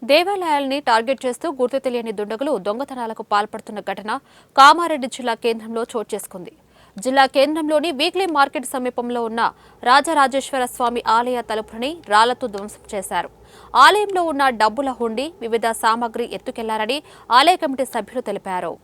దేవాలయాల్ని target చేస్తూ గుర్తు తెలియని దుండగులు దొంగతనాలకు పాల్పడుతున్న ఘటన కామారెడ్డి జిల్లా కేంద్రంలో చోటు చేసుకుంది. జిల్లా కేంద్రంలోని వీక్లీ మార్కెట్ సమీపంలో ఉన్న రాజరాజేశ్వర స్వామి ఆలయ తలుపుని రాళ్లతో ధ్వంసం చేశారు. ఆలయంలో ఉన్న డబ్బుల హుండీ, వివిధ సామాగ్రి ఎత్తుకెళ్లారని ఆలయ కమిటీ సభ్యులు తెలిపారు.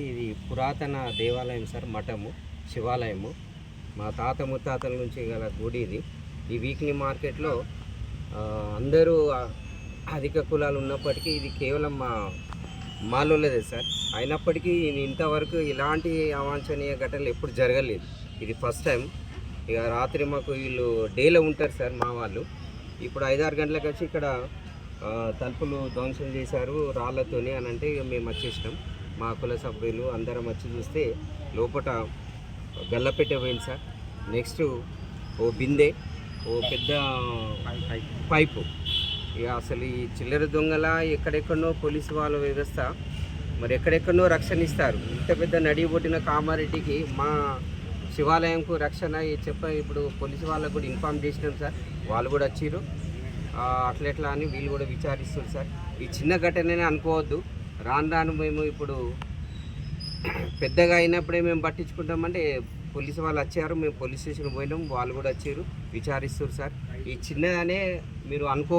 ఇది పురాతన దేవాలయం సార్, మఠము, శివాలయము. మా తాత ముత్తాతల నుంచి గల గుడి ఇది. ఈ వీక్లీ మార్కెట్లో అందరూ అధిక కులాలు ఉన్నప్పటికీ ఇది కేవలం మాలోలేదే సార్. అయినప్పటికీ ఇంతవరకు ఇలాంటి అవాంఛనీయ ఘటనలు ఎప్పుడు జరగలేదు. ఇది ఫస్ట్ టైం. ఇక రాత్రి మాకు వీళ్ళు డేలో ఉంటారు సార్ మా వాళ్ళు. ఇప్పుడు 5-6 గంటలకు వచ్చి ఇక్కడ తలుపులు ధ్వంసం చేశారు రాళ్లతోని అని అంటే ఇక మేము వచ్చేసినాం. మా కుల సభ్యులు అందరం వచ్చి చూస్తే లోపల గల్లపెట్టె పోయింది సార్. నెక్స్ట్ ఓ బిందె, ఓ పెద్ద పైపు. ఇక అసలు ఈ చిల్లర దొంగల ఎక్కడెక్కడనో పోలీసు వాళ్ళ వ్యవస్థ మరి ఎక్కడెక్కడనో రక్షణ ఇస్తారు. ఇంత పెద్ద నడిబొట్టిన కామారెడ్డికి మా శివాలయంకు రక్షణ ఇప్పుడు పోలీసు వాళ్ళకు కూడా ఇన్ఫామ్ చేసినాం సార్. వాళ్ళు కూడా వచ్చిర్రు. అట్లెట్లా అని వీళ్ళు కూడా విచారిస్తారు సార్. ఈ చిన్న ఘటననే అనుకోవద్దు. రాను రాను మేము ఇప్పుడు పెద్దగా అయినప్పుడే మేము పట్టించుకుంటామంటే పోలీసు వాళ్ళు వచ్చారు, మేము పోలీస్ స్టేషన్కి పోయినాం, వాళ్ళు కూడా వచ్చారు, విచారిస్తారు సార్. ఈ చిన్నదనే మీరు అనుకో